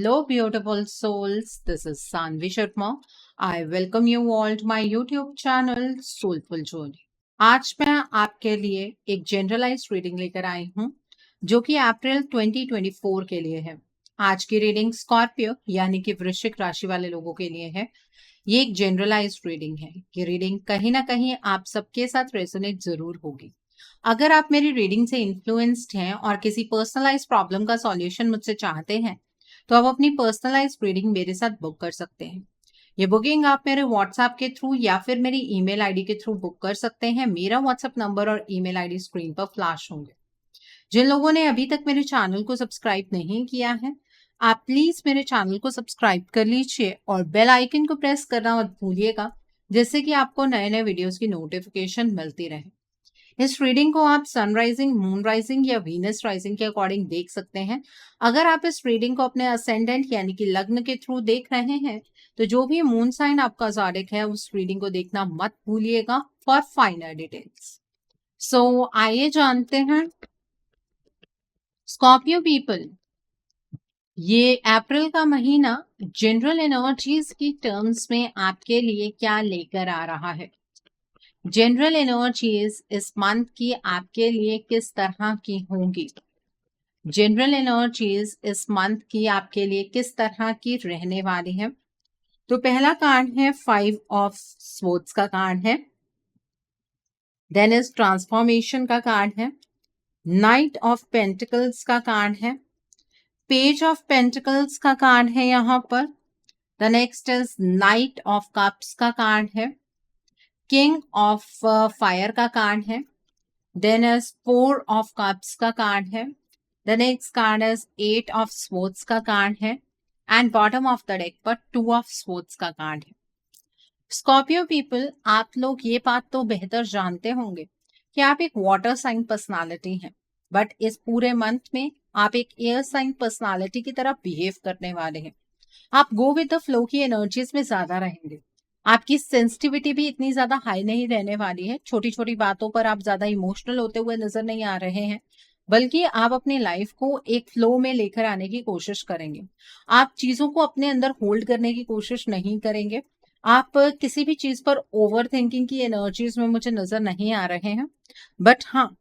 Hello, beautiful souls. This is Sanvi Sharma. I welcome you all to my YouTube channel Soulful Journey. आज मैं आपके लिए एक generalised reading लेकर आई हूँ जो कि अप्रैल 2024 के लिए है। आज की रीडिंग स्कॉर्पियो यानी कि वृश्चिक राशि वाले लोगों के लिए है। ये एक जनरलाइज्ड रीडिंग है। ये रीडिंग कहीं ना कहीं आप सबके साथ रेजोनेट जरूर होगी। अगर आप मेरी रीडिंग से इन्फ्लुएंस्ड हैं और किसी पर्सनलाइज प्रॉब्लम का सॉल्यूशन मुझसे चाहते हैं तो आप अपनी पर्सनलाइज रीडिंग मेरे साथ बुक कर सकते हैं। ये बुकिंग आप मेरे व्हाट्सएप के थ्रू या फिर मेरी ईमेल आईडी के थ्रू बुक कर सकते हैं। मेरा व्हाट्सएप नंबर और ईमेल आईडी स्क्रीन पर फ्लैश होंगे। जिन लोगों ने अभी तक मेरे चैनल को सब्सक्राइब नहीं किया है, आप प्लीज मेरे चैनल को सब्सक्राइब कर लीजिए और बेल आइकन को प्रेस करना मत भूलिएगा, जिससे कि आपको नए नए वीडियोस की नोटिफिकेशन मिलती रहे। इस रीडिंग को आप सनराइजिंग, मून राइजिंग या वीनस राइजिंग के अकॉर्डिंग देख सकते हैं। अगर आप इस रीडिंग को अपने असेंडेंट यानी कि लग्न के थ्रू देख रहे हैं तो जो भी मून साइन आपका ज़ोडिक है उस रीडिंग को देखना मत भूलिएगा फॉर फाइनल डिटेल्स। सो आइए जानते हैं स्कॉर्पियो पीपल, ये अप्रैल का महीना जनरल एनर्जीज की टर्म्स में आपके लिए क्या लेकर आ रहा है। जनरल एनर्जीज इस मंथ की आपके लिए किस तरह की होंगी। जनरल एनर्जीज इस मंथ की आपके लिए किस तरह की रहने वाली है। तो पहला कार्ड है 5 ऑफ स्वॉर्ड्स का कार्ड है, देन इज ट्रांसफॉर्मेशन का कार्ड है, नाइट ऑफ पेंटिकल्स का कार्ड है, पेज ऑफ पेंटिकल्स का कार्ड है यहाँ पर। The next is night of cups का कार्ड है, किंग ऑफ फायर का कार्ड है, देन इज 4 ऑफ कप्स का कार्ड है, the next card is 8 of swords का कार्ड है and bottom of the deck पर 2 ऑफ स्वॉर्ड्स का कार्ड है। स्कॉर्पियो पीपल, आप लोग ये बात तो बेहतर जानते होंगे कि आप एक वाटर साइन पर्सनालिटी हैं, बट इस पूरे मंथ में आप एक एयर साइन पर्सनालिटी की तरह बिहेव करने वाले हैं। आप गो विद द फ्लो की एनर्जीज में ज्यादा रहेंगे। आपकी सेंसिटिविटी भी इतनी ज्यादा हाई नहीं रहने वाली है। छोटी छोटी बातों पर आप ज्यादा इमोशनल होते हुए नजर नहीं आ रहे हैं, बल्कि आप अपनी लाइफ को एक फ्लो में लेकर आने की कोशिश करेंगे। आप चीजों को अपने अंदर होल्ड करने की कोशिश नहीं करेंगे। आप किसी भी चीज पर ओवर थिंकिंग की एनर्जीज में मुझे नजर नहीं आ रहे हैं। बट हाँ,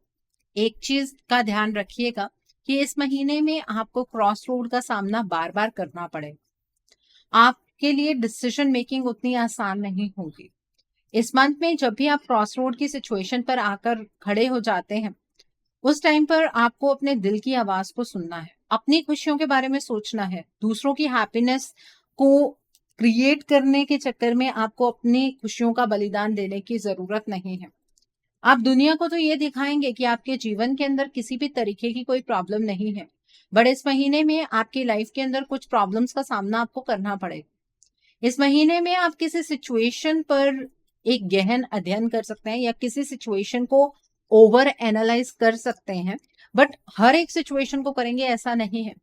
एक चीज का ध्यान रखिएगा कि इस महीने में आपको क्रॉस रोड का सामना बार बार करना पड़ेगा। आपके लिए डिसीजन मेकिंग उतनी आसान नहीं होगी। इस मंथ में जब भी आप क्रॉस रोड की सिचुएशन पर आकर खड़े हो जाते हैं, उस टाइम पर आपको अपने दिल की आवाज को सुनना है, अपनी खुशियों के बारे में सोचना है। दूसरों की हैप्पीनेस को क्रिएट करने के चक्कर में आपको अपनी खुशियों का बलिदान देने की जरूरत नहीं है। आप दुनिया को तो ये दिखाएंगे कि आपके जीवन के अंदर किसी भी तरीके की कोई प्रॉब्लम नहीं है, बट इस महीने में आपकी लाइफ के अंदर कुछ प्रॉब्लम्स का सामना आपको करना पड़ेगा। इस महीने में आप किसी सिचुएशन पर एक गहन अध्ययन कर सकते हैं या किसी सिचुएशन को ओवर एनालाइज कर सकते हैं, बट हर एक सिचुएशन को करेंगे ऐसा नहीं है।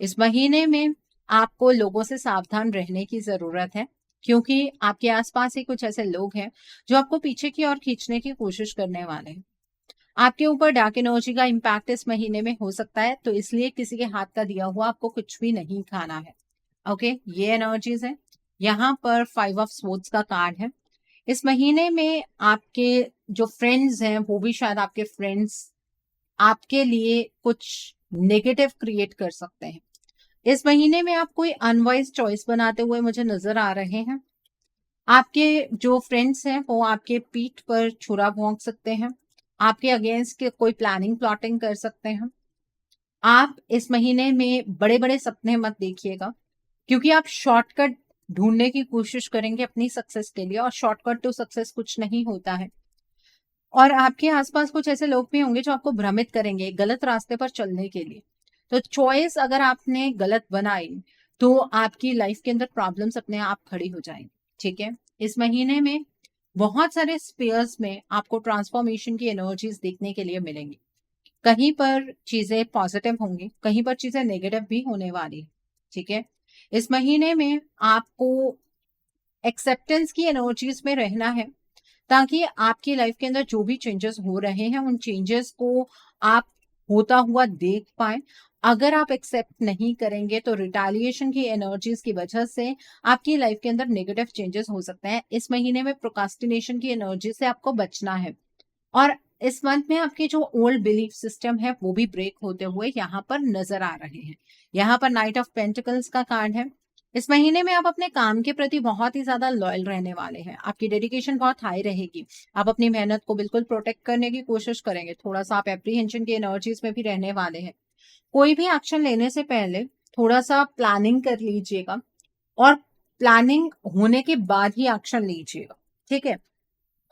इस महीने में आपको लोगों से सावधान रहने की जरूरत है, क्योंकि आपके आसपास ही कुछ ऐसे लोग हैं जो आपको पीछे की ओर खींचने की कोशिश करने वाले हैं। आपके ऊपर डार्क एनर्जी का इम्पैक्ट इस महीने में हो सकता है, तो इसलिए किसी के हाथ का दिया हुआ आपको कुछ भी नहीं खाना है। ओके, ये एनर्जीज है। यहाँ पर 5 ऑफ स्वॉर्ड्स का कार्ड है। इस महीने में आपके जो फ्रेंड्स हैं वो भी शायद आपके फ्रेंड्स आपके लिए कुछ नेगेटिव क्रिएट कर सकते हैं। इस महीने में आप कोई अनवाइज चॉइस बनाते हुए मुझे नजर आ रहे हैं। आपके जो फ्रेंड्स हैं वो आपके पीठ पर छुरा भोंक सकते हैं, आपके अगेंस्ट के कोई प्लानिंग प्लॉटिंग कर सकते हैं। आप इस महीने में बड़े बड़े सपने मत देखिएगा, क्योंकि आप शॉर्टकट ढूंढने की कोशिश करेंगे अपनी सक्सेस के लिए, और शॉर्टकट टू सक्सेस कुछ नहीं होता है। और आपके आसपास कुछ ऐसे लोग भी होंगे जो आपको भ्रमित करेंगे गलत रास्ते पर चलने के लिए। तो चॉइस अगर आपने गलत बनाई तो आपकी लाइफ के अंदर प्रॉब्लम्स अपने आप खड़ी हो जाएंगी। ठीक है, इस महीने में बहुत सारे स्पेयर्स में आपको ट्रांसफॉर्मेशन की एनर्जीज देखने के लिए मिलेंगी। कहीं पर चीजें पॉजिटिव होंगी, कहीं पर चीजें नेगेटिव भी होने वाली है। ठीक है, इस महीने में आपको एक्सेप्टेंस की एनर्जीज में रहना है, ताकि आपकी लाइफ के अंदर जो भी चेंजेस हो रहे हैं उन चेंजेस को आप होता हुआ देख पाए। अगर आप एक्सेप्ट नहीं करेंगे तो रिटेलिएशन की एनर्जीज की वजह से आपकी लाइफ के अंदर नेगेटिव चेंजेस हो सकते हैं। इस महीने में प्रोकास्टिनेशन की एनर्जी से आपको बचना है। और इस मंथ में आपके जो ओल्ड बिलीफ सिस्टम है वो भी ब्रेक होते हुए यहाँ पर नजर आ रहे हैं। यहाँ पर नाइट ऑफ पेंटिकल्स का कार्ड है। इस महीने में आप अपने काम के प्रति बहुत ही ज्यादा लॉयल रहने वाले हैं। आपकी डेडिकेशन बहुत हाई रहेगी। आप अपनी मेहनत को बिल्कुल प्रोटेक्ट करने की कोशिश करेंगे। थोड़ा सा आप एप्रीहेंशन की एनर्जीज में भी रहने वाले हैं। कोई भी एक्शन लेने से पहले थोड़ा सा प्लानिंग कर लीजिएगा और प्लानिंग होने के बाद ही एक्शन लीजिएगा। ठीक है,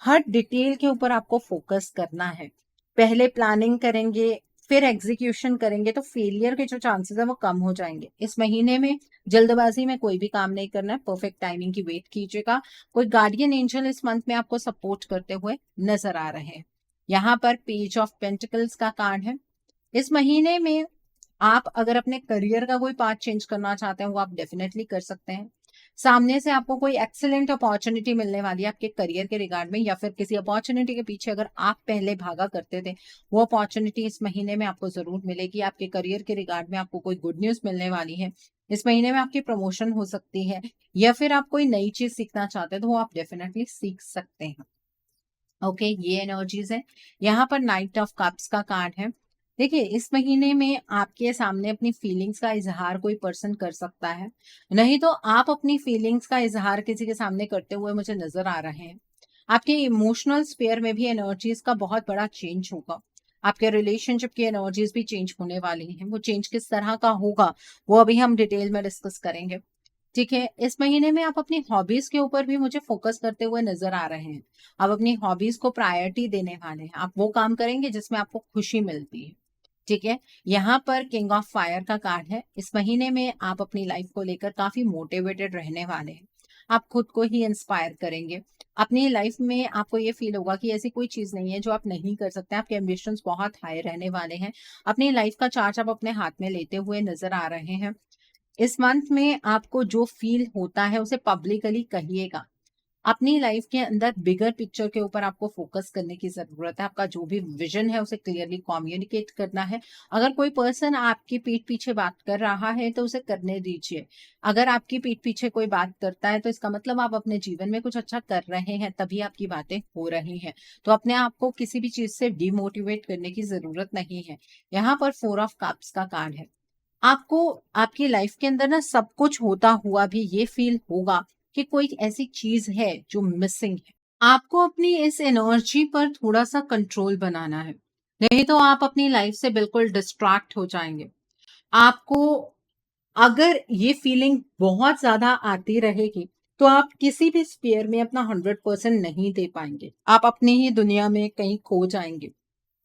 हर डिटेल के ऊपर आपको फोकस करना है। पहले प्लानिंग करेंगे फिर एग्जीक्यूशन करेंगे तो फेलियर के जो चांसेस है वो कम हो जाएंगे। इस महीने में जल्दबाजी में कोई भी काम नहीं करना है। परफेक्ट टाइमिंग की वेट कीजिएगा। कोई गार्डियन एंजल इस मंथ में आपको सपोर्ट करते हुए नजर आ रहे हैं। यहाँ पर पेज ऑफ पेंटिकल्स का कार्ड है। इस महीने में आप अगर अपने करियर का कोई पार्ट चेंज करना चाहते हैं वो आप डेफिनेटली कर सकते हैं। सामने से आपको कोई एक्सीलेंट अपॉर्चुनिटी मिलने वाली है आपके करियर के रिगार्ड में, या फिर किसी अपॉर्चुनिटी के पीछे अगर आप पहले भागा करते थे वो अपॉर्चुनिटी इस महीने में आपको जरूर मिलेगी। आपके करियर के रिगार्ड में आपको कोई गुड न्यूज मिलने वाली है। इस महीने में आपकी प्रमोशन हो सकती है, या फिर आप कोई नई चीज सीखना चाहते हैं तो वो आप डेफिनेटली सीख सकते हैं। ओके, ये एनर्जीज है। यहाँ पर नाइट ऑफ कप्स का कार्ड है। देखिए, इस महीने में आपके सामने अपनी फीलिंग्स का इजहार कोई पर्सन कर सकता है, नहीं तो आप अपनी फीलिंग्स का इजहार किसी के सामने करते हुए मुझे नजर आ रहे हैं। आपके इमोशनल स्पेयर में भी एनर्जीज का बहुत बड़ा चेंज होगा। आपके रिलेशनशिप की एनर्जीज भी चेंज होने वाली हैं। वो चेंज किस तरह का होगा वो अभी हम डिटेल में डिस्कस करेंगे। ठीक है, इस महीने में आप अपनी हॉबीज के ऊपर भी मुझे फोकस करते हुए नजर आ रहे हैं। आप अपनी हॉबीज को प्रायोरिटी देने वाले हैं। आप वो काम करेंगे जिसमें आपको खुशी मिलती है। ठीक है, यहाँ पर किंग ऑफ फायर का कार्ड है। इस महीने में आप अपनी लाइफ को लेकर काफी मोटिवेटेड रहने वाले हैं। आप खुद को ही इंस्पायर करेंगे। अपनी लाइफ में आपको ये फील होगा कि ऐसी कोई चीज नहीं है जो आप नहीं कर सकते। आपके एम्बिशंस बहुत हाई रहने वाले हैं। अपनी लाइफ का चार्ज आप अपने हाथ में लेते हुए नजर आ रहे हैं। इस मंथ में आपको जो फील होता है उसे पब्लिकली कहिएगा। अपनी लाइफ के अंदर बिगर पिक्चर के ऊपर आपको फोकस करने की जरूरत है। आपका जो भी विजन है उसे क्लियरली कम्युनिकेट करना है। अगर कोई पर्सन आपकी पीठ पीछे बात कर रहा है तो उसे करने दीजिए। अगर आपकी पीठ पीछे कोई बात करता है तो इसका मतलब आप अपने जीवन में कुछ अच्छा कर रहे हैं, तभी आपकी बातें हो रही हैं। तो अपने आप को किसी भी चीज से डिमोटिवेट करने की जरूरत नहीं है। यहाँ पर 4 ऑफ कप्स का कार्ड है। आपको आपकी लाइफ के अंदर ना सब कुछ होता हुआ भी ये फील होगा कि कोई ऐसी चीज है जो मिसिंग है। आपको अपनी इस एनर्जी पर थोड़ा सा कंट्रोल बनाना है, नहीं तो आप अपनी लाइफ से बिल्कुल डिस्ट्रैक्ट हो जाएंगे। आपको अगर ये फीलिंग बहुत ज्यादा आती रहेगी तो आप किसी भी स्पेयर में अपना 100% नहीं दे पाएंगे। आप अपनी ही दुनिया में कहीं खो जाएंगे।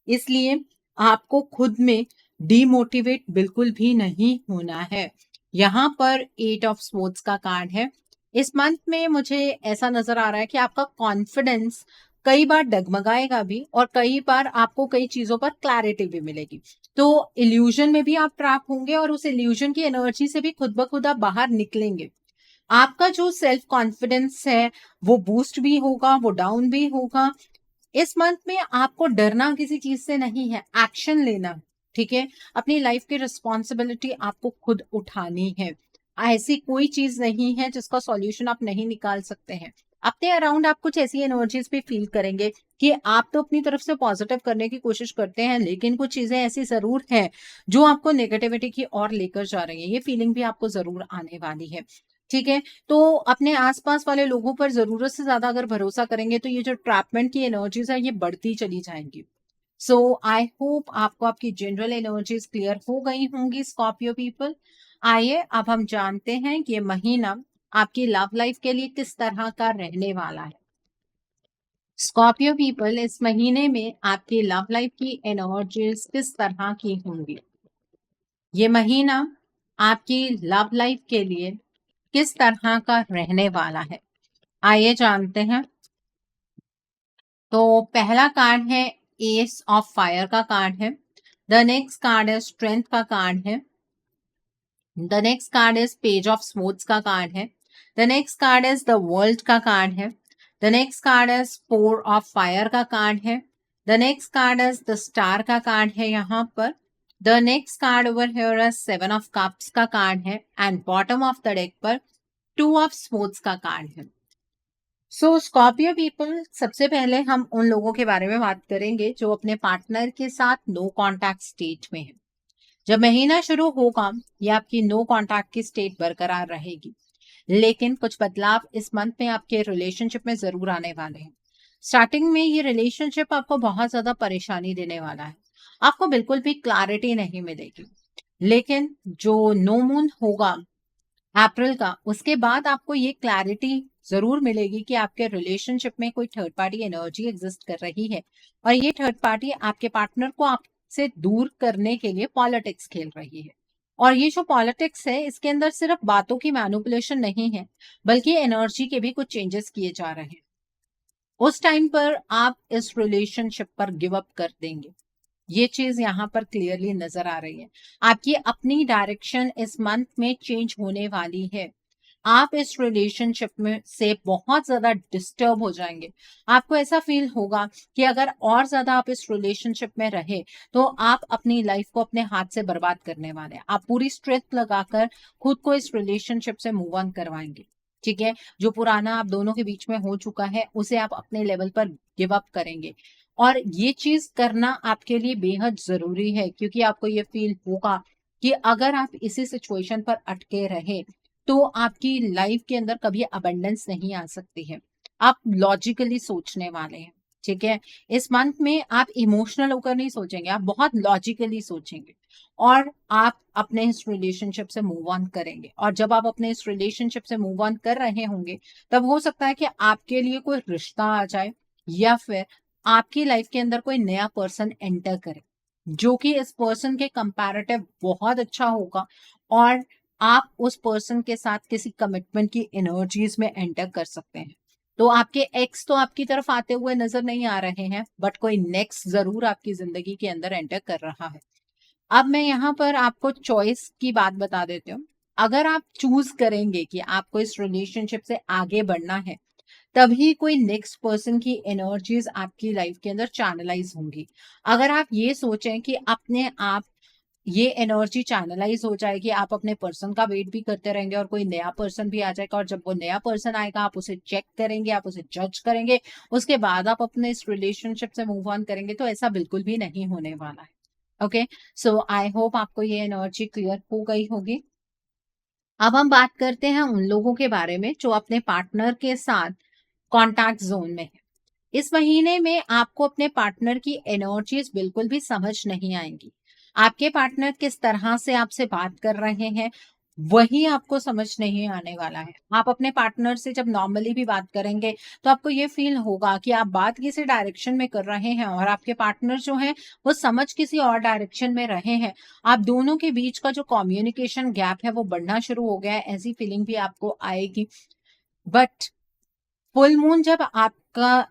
इसलिए आपको खुद में डीमोटिवेट बिल्कुल भी नहीं होना है। यहाँ पर 8 ऑफ स्वॉर्ड्स का कार्ड है। इस मंथ में मुझे ऐसा नजर आ रहा है कि आपका कॉन्फिडेंस कई बार डगमगाएगा भी, और कई बार आपको कई चीजों पर क्लैरिटी भी मिलेगी। तो इल्यूजन में भी आप ट्रैप होंगे और उस इल्यूजन की एनर्जी से भी खुद ब खुद आप बाहर निकलेंगे। आपका जो सेल्फ कॉन्फिडेंस है वो बूस्ट भी होगा, वो डाउन भी होगा। इस मंथ में आपको डरना किसी चीज से नहीं है, एक्शन लेना है। ठीक है, अपनी लाइफ की रिस्पॉन्सिबिलिटी आपको खुद उठानी है। ऐसी कोई चीज नहीं है जिसका सॉल्यूशन आप नहीं निकाल सकते हैं। अपने अराउंड आप कुछ ऐसी एनर्जीज भी फील करेंगे कि आप तो अपनी तरफ से पॉजिटिव करने की कोशिश करते हैं, लेकिन कुछ चीजें ऐसी जरूर हैं जो आपको नेगेटिविटी की ओर लेकर जा रही है। ये फीलिंग भी आपको जरूर आने वाली है। ठीक है, तो अपने आसपास वाले लोगों पर जरूरत से ज्यादा अगर भरोसा करेंगे तो ये जो ट्रैपमेंट की एनर्जीज है ये बढ़ती चली जाएंगी। सो आई होप आपको आपकी जनरल एनर्जीज क्लियर हो गई होंगी स्कॉर्पियो पीपल। आइए अब हम जानते हैं कि ये महीना आपकी लव लाइफ के लिए किस तरह का रहने वाला है। स्कॉर्पियो पीपल, इस महीने में आपकी लव लाइफ की एनर्जीज किस तरह की होंगी। ये महीना आपकी लव लाइफ के लिए किस तरह का रहने वाला है, आइए जानते हैं। तो पहला कार्ड है एस ऑफ फायर का कार्ड है। द नेक्स्ट कार्ड है स्ट्रेंथ का कार्ड है। The next card is page of swords का कार्ड है। The next card is the world का कार्ड है। The next card is 4 of fire का कार्ड है। The next card is the star का कार्ड है यहाँ पर। The next card over here is 7 of cups का कार्ड है and bottom of the deck पर 2 ऑफ स्पोर्ट्स का कार्ड है। सो स्कॉर्पियो पीपल, सबसे पहले हम उन लोगों के बारे में बात करेंगे जो अपने पार्टनर के साथ नो कॉन्टैक्ट स्टेट में है। जब महीना शुरू होगा ये आपकी नो कॉन्टैक्ट की स्टेट बरकरार रहेगी, लेकिन कुछ बदलाव इस मंथ में आपके रिलेशनशिप में जरूर आने वाले हैं। स्टार्टिंग में ये रिलेशनशिप आपको बहुत ज्यादा परेशानी देने वाला है, आपको बिल्कुल भी क्लैरिटी नहीं मिलेगी। लेकिन जो नो मून होगा अप्रैल का, उसके बाद आपको ये क्लैरिटी जरूर मिलेगी कि आपके रिलेशनशिप में कोई थर्ड पार्टी एनर्जी एग्जिस्ट कर रही है और ये थर्ड पार्टी आपके पार्टनर को आपसे दूर करने के लिए पॉलिटिक्स खेल रही है। और ये जो पॉलिटिक्स है इसके अंदर सिर्फ बातों की मैनिपुलेशन नहीं है, बल्कि एनर्जी के भी कुछ चेंजेस किए जा रहे हैं। उस टाइम पर आप इस रिलेशनशिप पर गिव अप कर देंगे, ये चीज यहाँ पर क्लियरली नजर आ रही है। आपकी अपनी डायरेक्शन इस मंथ में चेंज होने वाली है। आप इस रिलेशनशिप में से बहुत ज्यादा डिस्टर्ब हो जाएंगे। आपको ऐसा फील होगा कि अगर और ज्यादा आप इस रिलेशनशिप में रहे तो आप अपनी लाइफ को अपने हाथ से बर्बाद करने वाले हैं। आप पूरी स्ट्रेंथ लगाकर खुद को इस रिलेशनशिप से मूव ऑन करवाएंगे। ठीक है, जो पुराना आप दोनों के बीच में हो चुका है उसे आप अपने लेवल पर गिव अप करेंगे। और ये चीज करना आपके लिए बेहद जरूरी है, क्योंकि आपको ये फील होगा कि अगर आप इसी सिचुएशन पर अटके रहे तो आपकी लाइफ के अंदर कभी अबंडेंस नहीं आ सकती है। आप लॉजिकली सोचने वाले हैं। ठीक है, इस मंथ में आप इमोशनल होकर नहीं सोचेंगे, आप बहुत लॉजिकली सोचेंगे और आप अपने इस रिलेशनशिप से मूव ऑन करेंगे। और जब आप अपने इस रिलेशनशिप से मूव ऑन कर रहे होंगे तब हो सकता है कि आपके लिए कोई रिश्ता आ जाए या फिर आपकी लाइफ के अंदर कोई नया पर्सन एंटर करे जो कि इस पर्सन के कंपैरेटिव बहुत अच्छा होगा और आप उस पर्सन के साथ किसी कमिटमेंट की एनर्जीज में एंटर कर सकते हैं। तो आपके एक्स तो आपकी तरफ आते हुए नजर नहीं आ रहे हैं, बट कोई नेक्स्ट जरूर आपकी जिंदगी के अंदर एंटर कर रहा है। अब मैं यहाँ पर आपको चॉइस की बात बता देती हूँ। अगर आप चूज करेंगे कि आपको इस रिलेशनशिप से आगे बढ़ना है, तभी कोई नेक्स्ट पर्सन की एनर्जीज आपकी लाइफ के अंदर चैनलाइज होंगी। अगर आप ये सोचें कि अपने आप ये एनर्जी चैनलाइज हो जाएगी, आप अपने पर्सन का वेट भी करते रहेंगे और कोई नया पर्सन भी आ जाएगा और जब वो नया पर्सन आएगा आप उसे चेक करेंगे, आप उसे जज करेंगे, उसके बाद आप अपने इस रिलेशनशिप से मूव ऑन करेंगे, तो ऐसा बिल्कुल भी नहीं होने वाला है। ओके, सो आई होप आपको ये एनर्जी क्लियर हो गई होगी। अब हम बात करते हैं उन लोगों के बारे में जो अपने पार्टनर के साथ कॉन्टैक्ट जोन में है। इस महीने में आपको अपने पार्टनर की एनर्जीज बिल्कुल भी समझ नहीं आएंगी। आपके पार्टनर किस तरह से आपसे बात कर रहे हैं वही आपको समझ नहीं आने वाला है। आप अपने पार्टनर से जब नॉर्मली भी बात करेंगे तो आपको ये फील होगा कि आप बात किसी डायरेक्शन में कर रहे हैं और आपके पार्टनर जो है वो समझ किसी और डायरेक्शन में रहे हैं। आप दोनों के बीच का जो कम्युनिकेशन गैप है वो बढ़ना शुरू हो गया है, ऐसी फीलिंग भी आपको आएगी। बट फुल मून जब आपका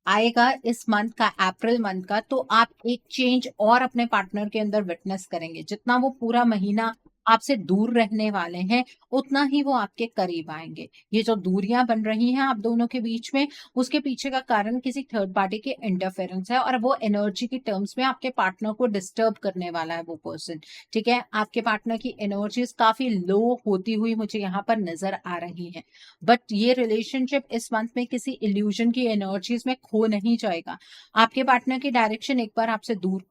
आएगा इस मंथ का, अप्रैल मंथ का, तो आप एक चेंज और अपने पार्टनर के अंदर विटनेस करेंगे। जितना वो पूरा महीना आपसे दूर रहने वाले हैं उतना ही वो आपके करीब आएंगे। ये जो दूरियां बन रही हैं आप दोनों के बीच में, उसके पीछे का कारण किसी थर्ड पार्टी के इंटरफेरेंस है और वो एनर्जी की टर्म्स में आपके पार्टनर को डिस्टर्ब करने वाला है वो पर्सन। ठीक है, आपके पार्टनर की एनर्जीज काफी लो होती हुई मुझे यहाँ पर नजर आ रही है। बट ये रिलेशनशिप इस मंथ में किसी इल्यूजन की एनर्जीज में खो नहीं जाएगा। आपके पार्टनर की डायरेक्शन एक बार आपसे दूर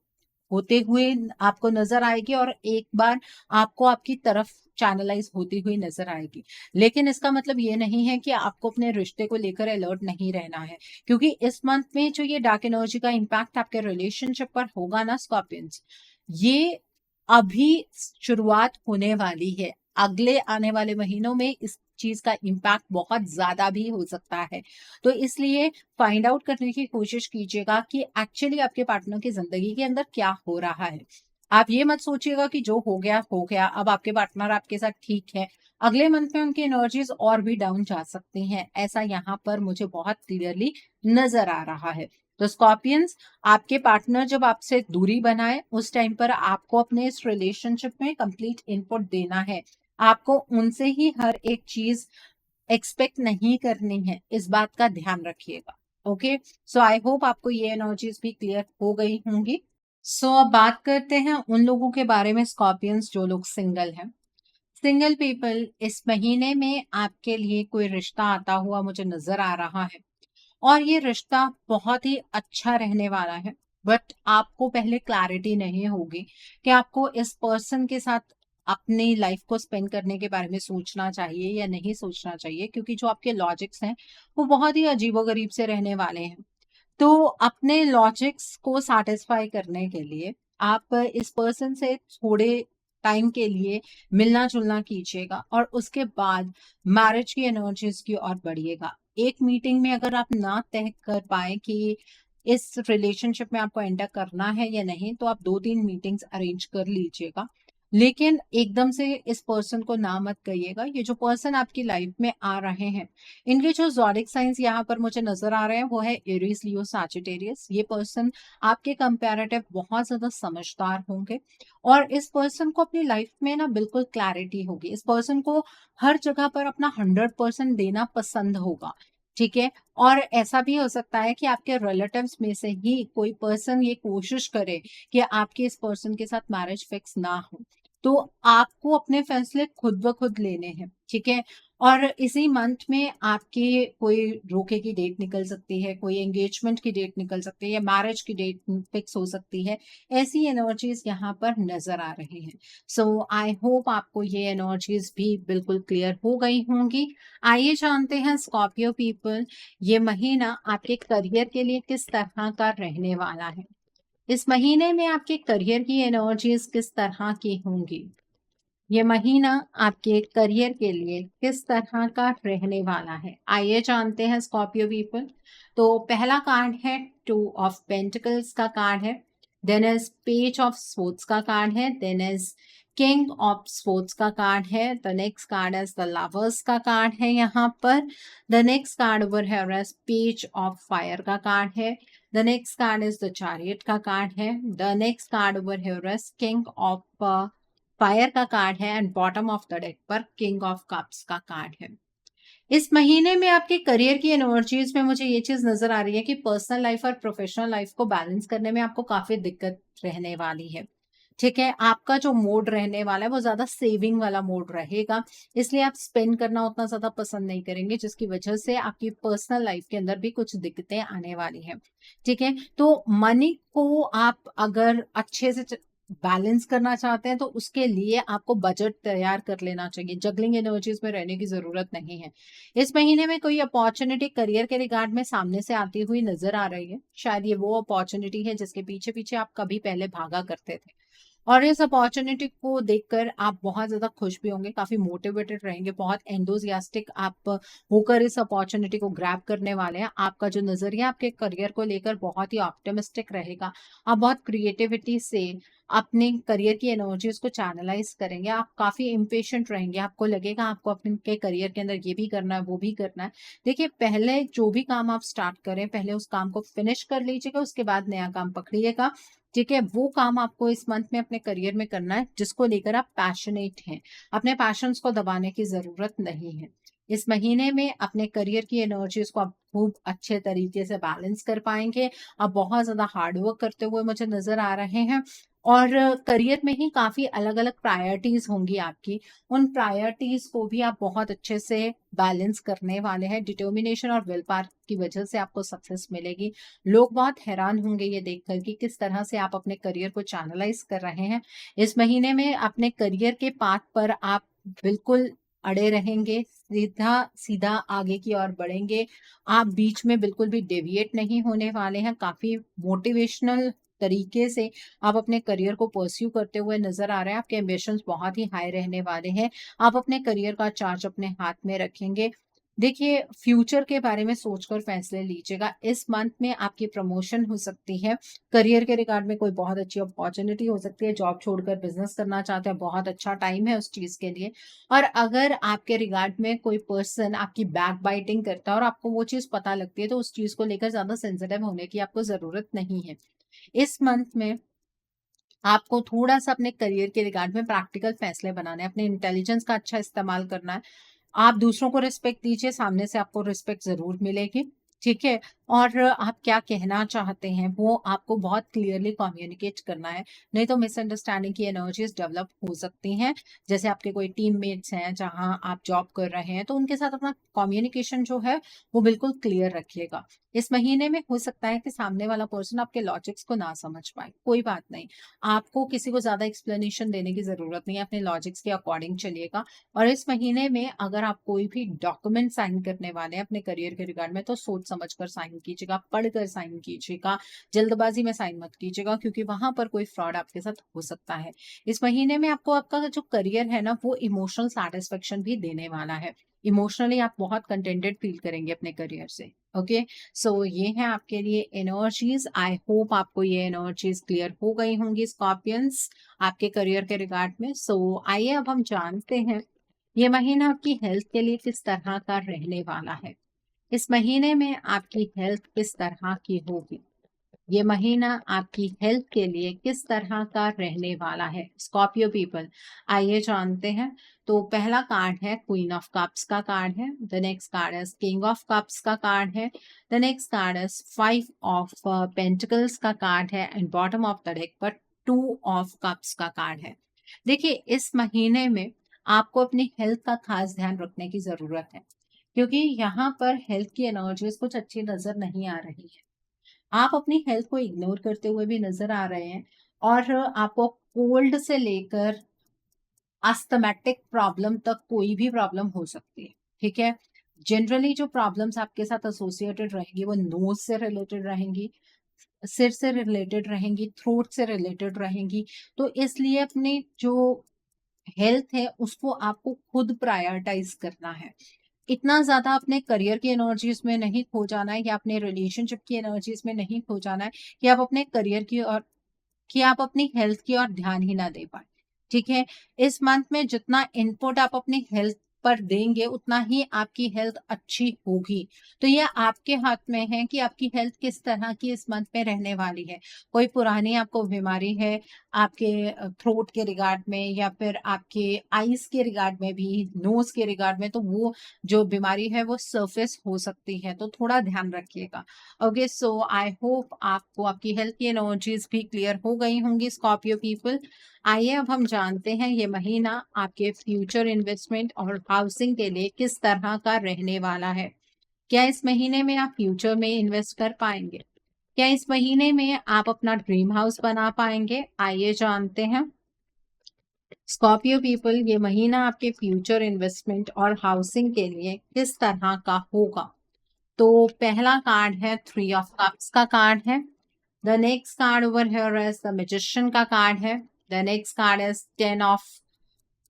होते हुए आपको नजर आएगी और एक बार आपको आपकी तरफ चैनलाइज होती हुई नजर आएगी। लेकिन इसका मतलब ये नहीं है कि आपको अपने रिश्ते को लेकर अलर्ट नहीं रहना है, क्योंकि इस मंथ में जो ये डार्क एनर्जी का इम्पैक्ट आपके रिलेशनशिप पर होगा ना स्कॉर्पियंस, ये अभी शुरुआत होने वाली है। अगले आने वाले महीनों में इस चीज का इम्पैक्ट बहुत ज्यादा भी हो सकता है। तो इसलिए फाइंड आउट करने की कोशिश कीजिएगा कि एक्चुअली आपके पार्टनर की जिंदगी के अंदर क्या हो रहा है। आप ये मत सोचिएगा कि जो हो गया, अब आपके पार्टनर आपके साथ ठीक है, अगले मंथ में उनकी एनर्जीज और भी डाउन जा सकती हैं। ऐसा यहाँ पर मुझे बहुत क्लियरली नजर आ रहा है। तो स्कॉर्पियंस, आपके पार्टनर जब आपसे दूरी बनाए उस टाइम पर आपको अपने इस रिलेशनशिप में कंप्लीट इनपुट देना है। आपको उनसे ही हर एक चीज एक्सपेक्ट नहीं करनी है, इस बात का ध्यान रखिएगा। ओके, सो आई होप आपको ये एनर्जीज भी क्लियर हो गई होंगी। सो अब बात करते हैं उन लोगों के बारे में, स्कॉर्पियंस जो लोग सिंगल हैं। सिंगल पीपल, इस महीने में आपके लिए कोई रिश्ता आता हुआ मुझे नजर आ रहा है और ये रिश्ता बहुत ही अच्छा रहने वाला है। बट आपको पहले क्लैरिटी नहीं होगी कि आपको इस पर्सन के साथ अपनी लाइफ को स्पेंड करने के बारे में सोचना चाहिए या नहीं सोचना चाहिए, क्योंकि जो आपके लॉजिक्स हैं वो बहुत ही अजीबोगरीब से रहने वाले हैं। तो अपने लॉजिक्स को सैटिस्फाई करने के लिए आप इस पर्सन से थोड़े टाइम के लिए मिलना जुलना कीजिएगा और उसके बाद मैरिज की एनर्जीज की ओर बढ़िएगा। एक मीटिंग में अगर आप ना तय कर पाए कि इस रिलेशनशिप में आपको एंटर करना है या नहीं, तो आप 2-3 मीटिंग्स अरेंज कर लीजिएगा। लेकिन एकदम से इस पर्सन को ना मत कहिएगा। ये जो पर्सन आपकी लाइफ में आ रहे हैं, इनके जो ज़ोडिक साइंस यहाँ पर मुझे नज़र आ रहे हैं वो है एरीज, लियो, सैजिटेरियस। ये पर्सन आपके कंपैरेटिव बहुत ज़्यादा समझदार होंगे और इस पर्सन को अपनी लाइफ में ना बिल्कुल क्लैरिटी होगी। इस पर्सन को हर जगह पर अपना 100% देना पसंद होगा, ठीक है? और ऐसा भी हो सकता है कि आपके रिलेटिव्स में से ही कोई पर्सन ये कोशिश करे कि आपके इस पर्सन के साथ मैरिज फिक्स ना हो। तो आपको अपने फैसले खुद ब खुद लेने हैं, ठीक है? और इसी मंथ में आपकी कोई रोके की डेट निकल सकती है, कोई एंगेजमेंट की डेट निकल सकती है या मैरिज की डेट फिक्स हो सकती है। ऐसी एनर्जीज यहाँ पर नजर आ रही हैं। सो आई होप आपको ये एनर्जीज भी बिल्कुल क्लियर हो गई होंगी। आइए जानते हैं स्कॉर्पियो पीपल, ये महीना आपके करियर के लिए किस तरह का रहने वाला है। इस महीने में आपके करियर की एनर्जीज किस तरह की होंगी। ये महीना आपके करियर के लिए किस तरह का रहने वाला है, आइए जानते हैं स्कॉर्पियो पीपल। तो पहला कार्ड है 2 ऑफ पेंटिकल्स का कार्ड है, then is page of swords का कार्ड है, then is king of swords का कार्ड है, the next card is the lovers का कार्ड है यहाँ पर। The next card over here is page of fire का कार्ड है, the next card is the chariot का कार्ड है, the next card over here is king of fire का card है and bottom of the deck पर king of cups का card है। इस महीने में आपके करियर की एनर्जीज में मुझे ये चीज नजर आ रही है कि पर्सनल लाइफ और प्रोफेशनल लाइफ को बैलेंस करने में आपको काफी दिक्कत रहने वाली है, ठीक है? आपका जो मोड रहने वाला है वो ज्यादा सेविंग वाला मोड रहेगा, इसलिए आप स्पेंड करना उतना ज्यादा पसंद नहीं करेंगे, जिसकी वजह से आपकी पर्सनल लाइफ के अंदर भी कुछ दिक्कतें आने वाली हैं, ठीक है? तो मनी को आप अगर अच्छे से बैलेंस करना चाहते हैं तो उसके लिए आपको बजट तैयार कर लेना चाहिए। जगलिंग एनर्जीज में रहने की जरूरत नहीं है। इस महीने में कोई अपॉर्चुनिटी करियर के रिगार्ड में सामने से आती हुई नजर आ रही है। शायद ये वो अपॉर्चुनिटी है जिसके पीछे पीछे आप कभी पहले भागा करते थे और इस अपॉर्चुनिटी को देखकर आप बहुत ज़्यादा खुश भी होंगे, काफ़ी मोटिवेटेड रहेंगे, बहुत एंथुसियास्टिक आप होकर इस अपॉर्चुनिटी को ग्रैब करने वाले हैं। आपका जो नज़रिया आपके करियर को लेकर बहुत ही ऑप्टिमिस्टिक रहेगा। आप बहुत क्रिएटिविटी से अपने करियर की एनर्जीज को चैनलाइज करेंगे। आप काफ़ी इम्पेशेंट रहेंगे, आपको लगेगा आपको अपने करियर के अंदर ये भी करना है, वो भी करना है। देखिए, पहले जो भी काम आप स्टार्ट करें, पहले उस काम को फिनिश कर लीजिएगा, उसके बाद नया काम पकड़िएगा, ठीक है? वो काम आपको इस मंथ में अपने करियर में करना है जिसको लेकर आप पैशनेट हैं। अपने पैशंस को दबाने की ज़रूरत नहीं है। इस महीने में अपने करियर की एनर्जीज को आप खूब अच्छे तरीके से बैलेंस कर पाएँगे। आप बहुत ज़्यादा हार्ड वर्क करते हुए मुझे नज़र आ रहे हैं और करियर में ही काफ़ी अलग-अलग प्रायोरिटीज़ होंगी आपकी। उन प्रायोरिटीज़ को भी आप बहुत अच्छे से बैलेंस करने वाले हैं। डिटर्मिनेशन और विल पावर की वजह से आपको सक्सेस मिलेगी। लोग बहुत हैरान होंगे ये देखकर कि किस तरह से आप अपने करियर को चैनलाइज कर रहे हैं। इस महीने में अपने करियर के पाथ पर आप बिल्कुल अड़े रहेंगे, सीधा-सीधा आगे की ओर बढ़ेंगे। आप बीच में बिल्कुल भी डेविएट नहीं होने वाले हैं। काफ़ी मोटिवेशनल तरीके से आप अपने करियर को परस्यू करते हुए नज़र आ रहे हैं। आपके एम्बिशंस बहुत ही हाई रहने वाले हैं। आप अपने करियर का चार्ज अपने हाथ में रखेंगे। देखिए, फ्यूचर के बारे में सोचकर फैसले लीजिएगा। इस मंथ में आपकी प्रमोशन हो सकती है। करियर के रिगार्ड में कोई बहुत अच्छी अपॉर्च्युनिटी हो सकती है। जॉब छोड़कर बिज़नेस करना चाहते हैं, बहुत अच्छा टाइम है उस चीज़ के लिए। और अगर आपके रिगार्ड में कोई पर्सन आपकी बैक बाइटिंग करता है और आपको वो चीज़ पता लगती है, तो उस चीज़ को लेकर ज़्यादा सेंसिटिव होने की आपको ज़रूरत नहीं है। इस मंथ में आपको थोड़ा-सा अपने करियर के रिगार्ड में प्रैक्टिकल फैसले बनाने हैं, अपने इंटेलिजेंस का अच्छा इस्तेमाल करना है। आप दूसरों को रिस्पेक्ट दीजिए, सामने से आपको रिस्पेक्ट ज़रूर मिलेगी। ठीक है? और आप क्या कहना चाहते हैं वो आपको बहुत क्लियरली कम्युनिकेट करना है, नहीं तो मिसअंडरस्टैंडिंग की एनर्जीज़ डेवलप हो सकती हैं। जैसे आपके कोई टीममेट्स हैं जहाँ आप जॉब कर रहे हैं, तो उनके साथ अपना कम्युनिकेशन जो है वो बिल्कुल क्लियर रखिएगा। इस महीने में हो सकता है कि सामने वाला पर्सन आपके लॉजिक्स को ना समझ पाए, कोई बात नहीं। आपको किसी को ज़्यादा एक्सप्लेनेशन देने की ज़रूरत नहीं है, अपने लॉजिक्स के अकॉर्डिंग चलिएगा। और इस महीने में अगर आप कोई भी डॉक्यूमेंट साइन करने वाले हैं अपने करियर के रिगार्ड में, तो सोच समझ कर साइन कीजिएगा, पढ़कर साइन कीजिएगा, जल्दबाजी में साइन मत कीजिएगा, क्योंकि वहां पर कोई फ्रॉड आपके साथ हो सकता है। इस महीने में आपको आपका जो करियर है ना वो इमोशनल सेटिस्फेक्शन भी देने वाला है। इमोशनली आप बहुत कंटेंटेड फील करेंगे अपने करियर से। ओके, सो ये है आपके लिए एनर्जीज। आई होप आपको ये एनर्जीज क्लियर हो गई होंगी स्कॉर्पियंस, आपके करियर के रिगार्ड में। सो आइए अब हम जानते हैं ये महीना आपकी हेल्थ के लिए किस तरह का रहने वाला है। इस महीने में आपकी हेल्थ किस तरह की होगी? ये महीना आपकी हेल्थ के लिए किस तरह का रहने वाला है स्कॉर्पियो पीपल? आइए जानते हैं। तो पहला कार्ड है क्वीन ऑफ कप्स का कार्ड है। द नेक्स्ट कार्ड है किंग ऑफ कप्स का कार्ड है। द नेक्स्ट कार्ड है फाइव ऑफ पेंटिकल्स का कार्ड है and bottom of the deck पर टू ऑफ कप्स का कार्ड है। देखिए, इस महीने में आपको अपनी हेल्थ का खास ध्यान रखने की जरूरत है, क्योंकि यहाँ पर हेल्थ की एनर्जीज कुछ अच्छी नजर नहीं आ रही है। आप अपनी हेल्थ को इग्नोर करते हुए भी नजर आ रहे हैं, और आपको कोल्ड से लेकर अस्थमेटिक प्रॉब्लम तक कोई भी प्रॉब्लम हो सकती है। ठीक है, जनरली जो प्रॉब्लम्स आपके साथ एसोसिएटेड रहेंगी वो नोज से रिलेटेड रहेंगी, सिर से रिलेटेड रहेंगी, थ्रोट से रिलेटेड रहेंगी। तो इसलिए अपनी जो हेल्थ है उसको आपको खुद प्रायोरिटाइज करना है। इतना ज़्यादा अपने करियर की एनर्जीज में नहीं खो जाना है, या अपने रिलेशनशिप की एनर्जीज में नहीं खो जाना है कि आप अपने करियर की और कि आप अपनी हेल्थ की ओर ध्यान ही ना दे पाए। ठीक है? इस मंथ में जितना इनपुट आप अपनी हेल्थ पर देंगे उतना ही आपकी हेल्थ अच्छी होगी। तो ये आपके हाथ में है कि आपकी हेल्थ किस तरह की इस मंथ में रहने वाली है। कोई पुरानी आपको बीमारी है आपके थ्रोट के रिगार्ड में, या फिर आपके आईज के रिगार्ड में भी, नोज के रिगार्ड में, तो वो जो बीमारी है वो सरफेस हो सकती है, तो थोड़ा ध्यान रखिएगा। ओके, सो आई होप आपको आपकी हेल्थ की एनर्जीज भी क्लियर हो गई होंगी स्कॉर्पियो पीपल। आइए अब हम जानते हैं ये महीना आपके फ्यूचर इन्वेस्टमेंट और हाउसिंग के लिए किस तरह का रहने वाला है। क्या इस महीने में आप फ्यूचर में इन्वेस्ट कर पाएंगे? क्या इस महीने में आप अपना ड्रीम हाउस बना पाएंगे? आइए जानते हैं। स्कॉर्पियो पीपल, ये महीना आपके फ्यूचर इन्वेस्टमेंट और हाउसिंग के लिए किस तरह का होगा? तो पहला कार्ड है थ्री ऑफ कप्स का कार्ड है। The next card over here is the magician का कार्ड है। The next card is ten of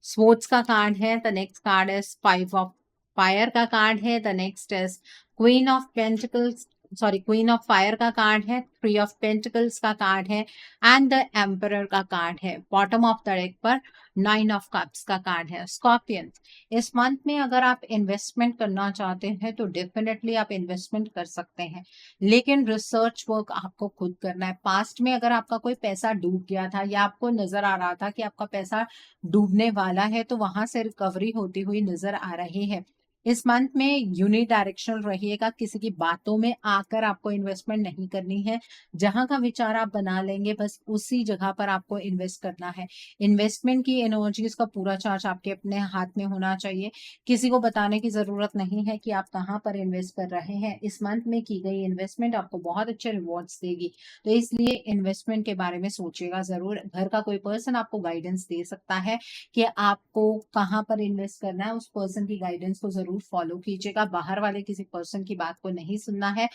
sports का कार्ड है। The next card is five of fire का कार्ड है। The next is queen of pentacles, sorry, queen of fire का card है। Three of pentacles का card है and the emperor का card है। बॉटम ऑफ द डेक पर nine of cups का कार्ड है। स्कॉर्पियन, इस मंथ में अगर आप इन्वेस्टमेंट करना चाहते हैं तो डेफिनेटली आप इन्वेस्टमेंट कर सकते हैं, लेकिन रिसर्च वर्क आपको खुद करना है। पास्ट में अगर आपका कोई पैसा डूब गया था या आपको नजर आ रहा था कि आपका पैसा डूबने वाला है, तो वहां से रिकवरी होती हुई नजर आ रही है। इस मंथ में यूनिडायरेक्शनल रहिएगा, किसी की बातों में आकर आपको इन्वेस्टमेंट नहीं करनी है। जहां का विचार आप बना लेंगे बस उसी जगह पर आपको इन्वेस्ट करना है। इन्वेस्टमेंट की एनर्जीज का पूरा चार्ज आपके अपने हाथ में होना चाहिए। किसी को बताने की जरूरत नहीं है कि आप कहाँ पर इन्वेस्ट कर रहे हैं। इस मंथ में की गई इन्वेस्टमेंट आपको बहुत अच्छे रिवॉर्ड्स देगी, तो इसलिए इन्वेस्टमेंट के बारे में सोचिएगा जरूर। घर का कोई पर्सन आपको गाइडेंस दे सकता है कि आपको कहाँ पर इन्वेस्ट करना है, उस पर्सन की गाइडेंस को जरूर फॉलो कीजिएगा। बाहर वाले किसी पर्सन की बात को नहीं सुनना है।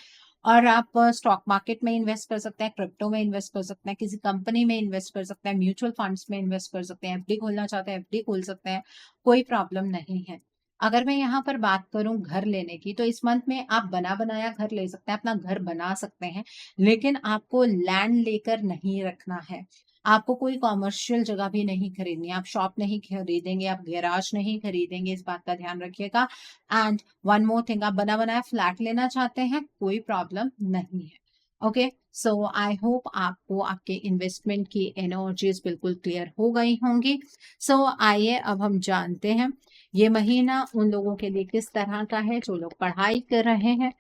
और आप स्टॉक मार्केट में इन्वेस्ट कर सकते हैं, क्रिप्टो में इन्वेस्ट कर सकते हैं, किसी कंपनी में इन्वेस्ट कर सकते हैं, म्यूचुअल फंड्स में इन्वेस्ट कर सकते हैं, एफडी खोलना चाहते हैं एफडी खोल सकते हैं, कोई प्रॉब्लम नहीं है। अगर मैं यहाँ पर बात करूं घर लेने की, तो इस मंथ में आप बना बनाया घर ले सकते हैं, अपना घर बना सकते हैं, लेकिन आपको लैंड लेकर नहीं रखना है। आपको कोई कॉमर्शियल जगह भी नहीं खरीदनी, आप शॉप नहीं खरीदेंगे, आप गैराज नहीं खरीदेंगे, इस बात का ध्यान रखिएगा। एंड वन मोर थिंग, आप बना बनाया फ्लैट लेना चाहते हैं, कोई प्रॉब्लम नहीं है। ओके, सो आई होप आपको आपके इन्वेस्टमेंट की एनर्जीज बिल्कुल क्लियर हो गई होंगी। सो आइए अब हम जानते हैं ये महीना उन लोगों के लिए किस तरह का है जो लोग पढ़ाई कर रहे हैं।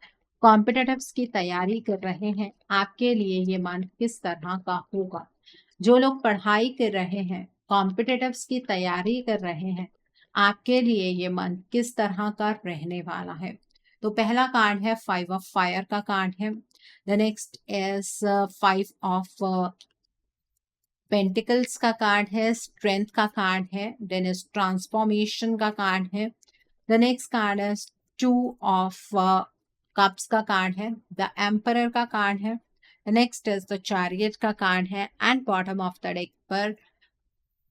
कॉम्पिटिटिव्स की तैयारी कर रहे हैं, आपके लिए ये मंथ किस तरह का होगा? जो लोग पढ़ाई कर रहे हैं, कॉम्पिटिटिव्स की तैयारी कर रहे हैं, आपके लिए ये मंथ किस तरह का रहने वाला है? तो पहला कार्ड है 5 ऑफ फायर का कार्ड है। The next is 5 of pentacles का कार्ड है, स्ट्रेंथ का कार्ड है, देन इज ट्रांसफॉर्मेशन का कार्ड है। The next card is 2 of cups का कार्ड है, द एम्परर का कार्ड है। The next is the chariot का कार्ड है and bottom of the deck पर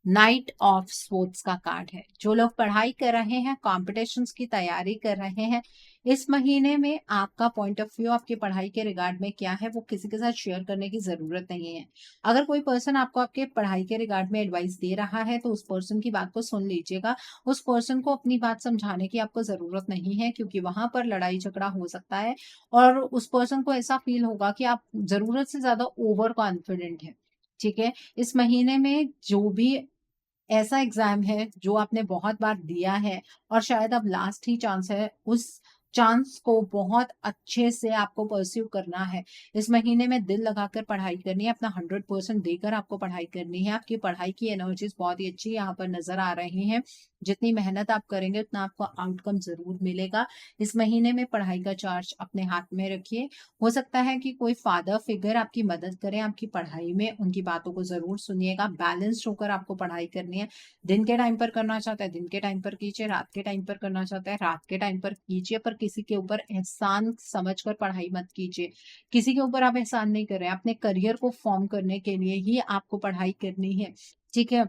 नाइट ऑफ स्पोर्ट्स का कार्ड है। जो लोग पढ़ाई कर रहे हैं, कॉम्पिटिशन्स की तैयारी कर रहे हैं, इस महीने में आपका पॉइंट ऑफ व्यू आपकी पढ़ाई के रिगार्ड में क्या है वो किसी के साथ शेयर करने की जरूरत नहीं है। अगर कोई पर्सन आपको आपके पढ़ाई के रिगार्ड में एडवाइस दे रहा है तो उस पर्सन की बात को सुन लीजिएगा। उस पर्सन को अपनी बात समझाने की आपको जरूरत नहीं है, क्योंकि वहां पर लड़ाई झगड़ा हो सकता है और उस पर्सन को ऐसा फील होगा कि आप जरूरत से ज्यादा ओवर कॉन्फिडेंट है। ठीक है, इस महीने में जो भी ऐसा एग्जाम है जो आपने बहुत बार दिया है और शायद अब लास्ट ही चांस है, उस चांस को बहुत अच्छे से आपको परस्यू करना है। इस महीने में दिल लगाकर पढ़ाई करनी है, अपना 100% देकर आपको पढ़ाई करनी है। आपकी पढ़ाई की एनर्जीज बहुत ही अच्छी यहाँ पर नजर आ रही हैं। जितनी मेहनत आप करेंगे उतना आपको आउटकम जरूर मिलेगा। इस महीने में पढ़ाई का चार्ज अपने हाथ में रखिए। हो सकता है कि कोई फादर फिगर आपकी मदद करें आपकी पढ़ाई में, उनकी बातों को जरूर सुनिएगा। बैलेंस्ड होकर आपको पढ़ाई करनी है। दिन के टाइम पर करना चाहता है दिन के टाइम पर कीजिए, रात के टाइम पर करना चाहता है रात के टाइम पर कीजिए, पर किसी के ऊपर एहसान समझकर पढ़ाई मत कीजिए। किसी के ऊपर आप एहसान नहीं कर रहे हैं, अपने करियर को फॉर्म करने के लिए ही आपको पढ़ाई करनी है। ठीक है,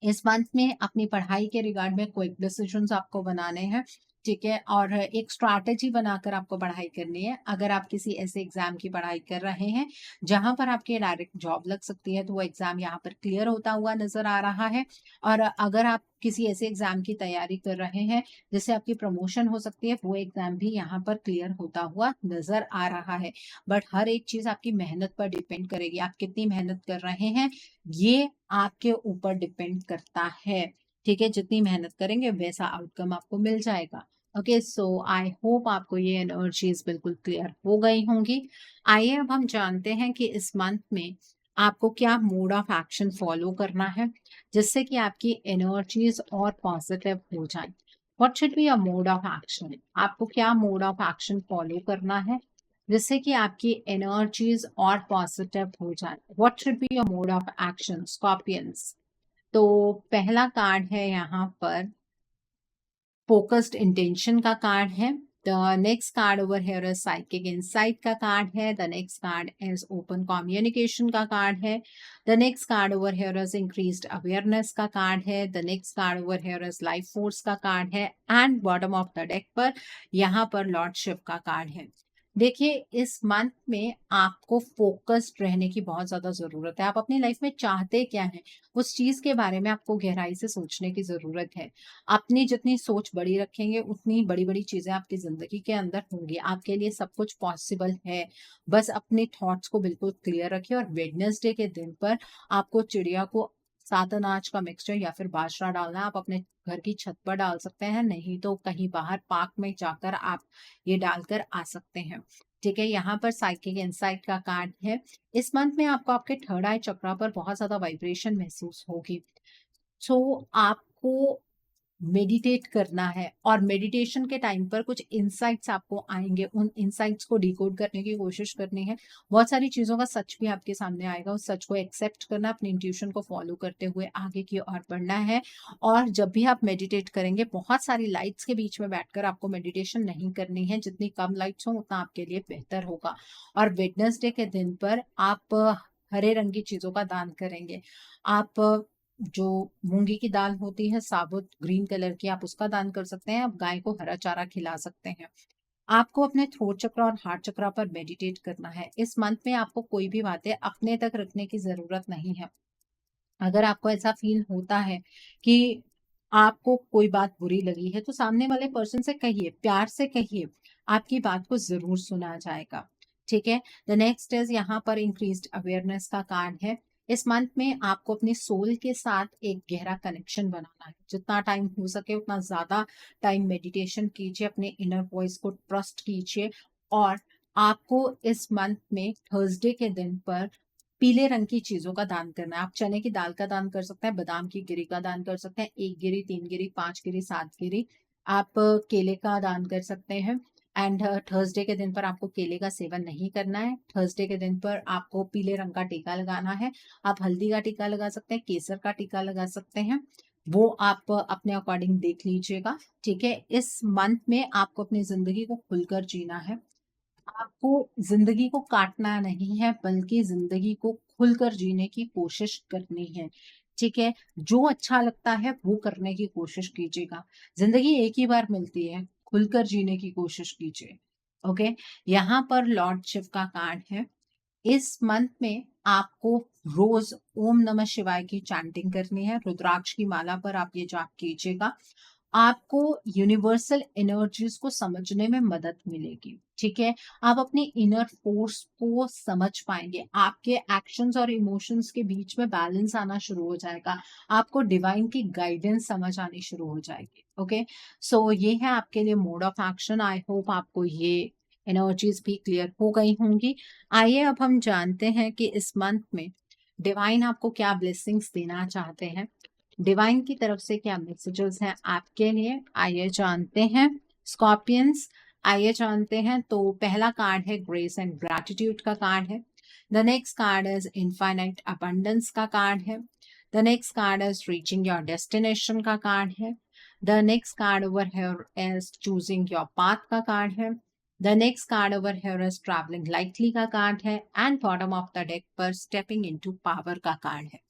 इस मंथ में अपनी पढ़ाई के रिगार्ड में क्विक डिसीजंस आपको बनाने हैं। ठीक है, और एक स्ट्रैटेजी बनाकर आपको पढ़ाई करनी है। अगर आप किसी ऐसे एग्जाम की पढ़ाई कर रहे हैं जहां पर आपकी डायरेक्ट जॉब लग सकती है तो वो एग्जाम यहाँ पर क्लियर होता हुआ नजर आ रहा है। और अगर आप किसी ऐसे एग्जाम की तैयारी कर रहे हैं जिससे आपकी प्रमोशन हो सकती है, वो एग्जाम भी यहाँ पर क्लियर होता हुआ नजर आ रहा है। बट हर एक चीज आपकी मेहनत पर डिपेंड करेगी, आप कितनी मेहनत कर रहे हैं ये आपके ऊपर डिपेंड करता है। ठीक है, जितनी मेहनत करेंगे वैसा आउटकम आपको मिल जाएगा। ओके, सो आई होप आपको ये एनर्जीज बिल्कुल क्लियर हो गई होंगी। आइए अब हम जानते हैं कि इस मंथ में आपको क्या मोड ऑफ एक्शन फॉलो करना है जिससे कि आपकी एनर्जीज और पॉजिटिव हो जाए। What should be a mode of action? आपको क्या मोड ऑफ एक्शन फॉलो करना है जिससे कि आपकी एनर्जीज और पॉजिटिव हो जाए। What should be your mode of action scorpions? तो पहला कार्ड है यहाँ पर फोकस्ड इंटेंशन का कार्ड है। The next card over here is psychic insight का कार्ड है। The next card is open communication का कार्ड है। The next card over here is increased awareness का कार्ड है। The next card over here is life force का card है and bottom of the deck पर यहाँ पर लॉर्डशिप का कार्ड है। देखिए, इस मंथ में आपको फोकस्ड रहने की बहुत ज्यादा जरूरत है। आप अपनी लाइफ में चाहते क्या हैं उस चीज के बारे में आपको गहराई से सोचने की जरूरत है। अपनी जितनी सोच बड़ी रखेंगे उतनी बड़ी बड़ी चीजें आपकी जिंदगी के अंदर होंगी। आपके लिए सब कुछ पॉसिबल है। बस अपने थॉट्स को बिल्कुल क्लियर रखिए। और वेडनेसडे के दिन पर आपको चिड़िया को 7 अनाज का मिक्सचर या फिर बाजरा डालना है। आप अपने घर की छत पर डाल सकते हैं, नहीं तो कहीं बाहर पार्क में जाकर आप ये डालकर आ सकते हैं। ठीक है, यहाँ पर साइकिक इंसाइट का कार्ड है। इस मंथ में आपको आपके थर्ड आई चक्रा पर बहुत ज्यादा वाइब्रेशन महसूस होगी। सो आपको मेडिटेट करना है और मेडिटेशन के टाइम पर कुछ इंसाइट्स आपको आएंगे। उन इंसाइट्स को डिकोड करने की कोशिश करनी है। बहुत सारी चीजों का सच भी आपके सामने आएगा। उस सच को एक्सेप्ट करना, अपनी इंट्यूशन को फॉलो करते हुए आगे की ओर बढ़ना है। और जब भी आप मेडिटेट करेंगे, बहुत सारी लाइट्स के बीच में बैठकर आपको मेडिटेशन नहीं करनी है। जितनी कम लाइट्स हो उतना आपके लिए बेहतर होगा। और वेडनेसडे के दिन पर आप हरे रंग की चीजों का दान करेंगे। आप जो मूंगी की दाल होती है साबुत ग्रीन कलर की, आप उसका दान कर सकते हैं। आप गाय को हरा चारा खिला सकते हैं। आपको अपने थ्रोट चक्र और हार्ट चक्र पर मेडिटेट करना है। इस मंथ में आपको कोई भी बातें अपने तक रखने की जरूरत नहीं है। अगर आपको ऐसा फील होता है कि आपको कोई बात बुरी लगी है तो सामने वाले पर्सन से कहिए, प्यार से कहिए, आपकी बात को जरूर सुना जाएगा। ठीक है, द नेक्स्ट इज यहाँ पर इंक्रीज्ड अवेयरनेस का कार्ड है। इस मंथ में आपको अपनी सोल के साथ एक गहरा कनेक्शन बनाना है। जितना टाइम हो सके उतना ज्यादा टाइम मेडिटेशन कीजिए, अपने इनर वॉइस को ट्रस्ट कीजिए और आपको इस मंथ में थर्सडे के दिन पर पीले रंग की चीजों का दान करना है। आप चने की दाल का दान कर सकते हैं, बादाम की गिरी का दान कर सकते हैं, 1 गिरी, 3 गिरी, 5 गिरी, 7 गिरी। आप केले का दान कर सकते हैं। एंड थर्सडे के दिन पर आपको केले का सेवन नहीं करना है। थर्सडे के दिन पर आपको पीले रंग का टीका लगाना है। आप हल्दी का टीका लगा सकते हैं, केसर का टीका लगा सकते हैं, वो आप अपने अकॉर्डिंग देख लीजिएगा। ठीक है, इस मंथ में आपको अपनी जिंदगी को खुलकर जीना है। आपको जिंदगी को काटना नहीं है, बल्कि जिंदगी को खुलकर जीने की कोशिश करनी है। ठीक है, जो अच्छा लगता है वो करने की कोशिश कीजिएगा। जिंदगी एक ही बार मिलती है, खुलकर जीने की कोशिश कीजिए। ओके, यहाँ पर लॉर्ड शिव का कार्ड है। इस मंथ में आपको रोज ओम नमः शिवाय की चैंटिंग करनी है। रुद्राक्ष की माला पर आप ये जाप कीजिएगा। आपको यूनिवर्सल एनर्जीज को समझने में मदद मिलेगी। ठीक है, आप अपने इनर फोर्स को समझ पाएंगे। आपके एक्शंस और इमोशंस के बीच में बैलेंस आना शुरू हो जाएगा। आपको डिवाइन की गाइडेंस समझ आनी शुरू हो जाएगी। ओके, सो ये है आपके लिए mode of action. I hope आपको ये एनर्जीज भी क्लियर हो गई होंगी। आइए अब हम जानते हैं कि इस मंथ में डिवाइन आपको क्या ब्लेसिंग्स देना चाहते हैं, डिवाइन की तरफ से क्या मैसेजेस हैं आपके लिए। आइए जानते हैं। स्कॉर्पियंस, आइए जानते हैं। तो पहला कार्ड है ग्रेस एंड ग्रैटिट्यूड का कार्ड है। The next card is infinite abundance का कार्ड है। The next card is reaching your destination का कार्ड है। The next card over here is choosing your path का कार्ड है। The next card over here is travelling lightly का card है। And bottom of the deck पर stepping into power का card है।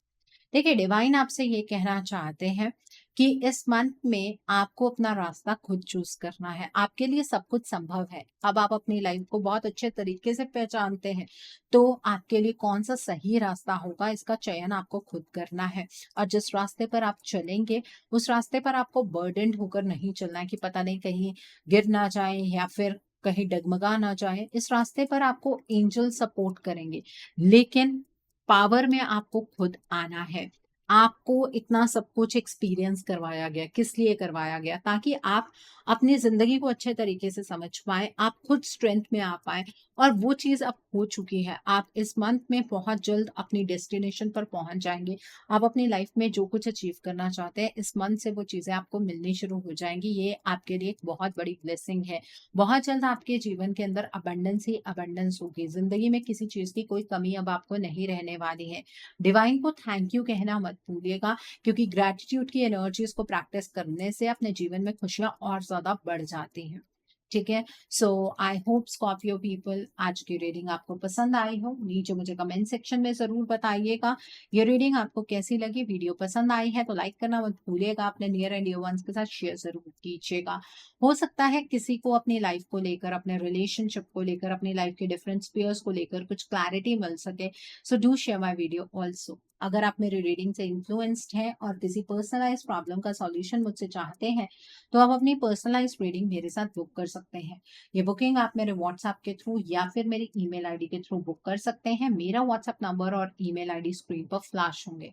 देखिए, डिवाइन आपसे ये कहना चाहते हैं कि इस मंथ में आपको अपना रास्ता खुद चूज करना है। आपके लिए सब कुछ संभव है। अब आप अपनी लाइफ को बहुत अच्छे तरीके से पहचानते हैं, तो आपके लिए कौन सा सही रास्ता होगा इसका चयन आपको खुद करना है। और जिस रास्ते पर आप चलेंगे, उस रास्ते पर आपको बर्डन होकर नहीं चलना है कि पता नहीं कहीं गिर ना जाए या फिर कहीं डगमगा ना जाए। इस रास्ते पर आपको एंजल सपोर्ट करेंगे, लेकिन पावर में आपको खुद आना है। आपको इतना सब कुछ एक्सपीरियंस करवाया गया, किस लिए करवाया गया? ताकि आप अपनी जिंदगी को अच्छे तरीके से समझ पाए, आप खुद स्ट्रेंथ में आ पाए। और वो चीज अब हो चुकी है। आप इस मंथ में बहुत जल्द अपनी डेस्टिनेशन पर पहुंच जाएंगे। आप अपनी लाइफ में जो कुछ अचीव करना चाहते हैं, इस मंथ से वो चीजें आपको मिलनी शुरू हो जाएंगी। ये आपके लिए एक बहुत बड़ी ब्लेसिंग है। बहुत जल्द आपके जीवन के अंदर अबंडेंस ही अबंडेंस होगी। जिंदगी में किसी चीज की कोई कमी अब आपको नहीं रहने वाली है। डिवाइन को थैंक यू कहना मत भूलिएगा, क्योंकि ग्रैटिट्यूड की एनर्जीज को प्रैक्टिस करने से अपने जीवन में खुशियां और ज्यादा बढ़ जाती हैं। ठीक है, सो आई होप स्कॉर्पियो पीपल आज की रीडिंग आपको पसंद आई हो। नीचे मुझे कमेंट सेक्शन में जरूर बताइएगा ये रीडिंग आपको कैसी लगी। वीडियो पसंद आई है तो लाइक करना मत भूलिएगा। अपने नियर एंड डियर वंस के साथ शेयर जरूर कीजिएगा। हो सकता है किसी को अपनी लाइफ को लेकर, अपने रिलेशनशिप को लेकर, अपनी लाइफ के डिफरेंट स्पीयर्स को लेकर कुछ क्लैरिटी मिल सके। So do share my video also. अगर आप मेरी रीडिंग से इन्फ्लुएंस्ड हैं और किसी पर्सनलाइज प्रॉब्लम का सॉल्यूशन मुझसे चाहते हैं, तो आप अपनी पर्सनलाइज रीडिंग मेरे साथ बुक कर सकते हैं। ये बुकिंग आप मेरे व्हाट्सएप के थ्रू या फिर मेरी ईमेल आईडी के थ्रू बुक कर सकते हैं। मेरा व्हाट्सएप नंबर और ईमेल आईडी स्क्रीन पर फ्लैश होंगे।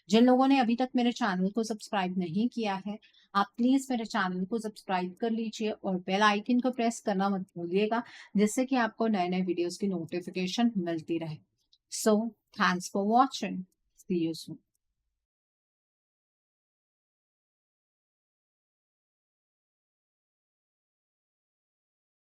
जिन लोगों ने अभी तक मेरे चैनल को सब्सक्राइब नहीं किया है, आप प्लीज मेरे चैनल को सब्सक्राइब कर लीजिए और बेल आइकन को प्रेस करना मत भूलिएगा, जिससे कि आपको नए नए वीडियोस की नोटिफिकेशन मिलती रहे। So thanks for watching. See you soon.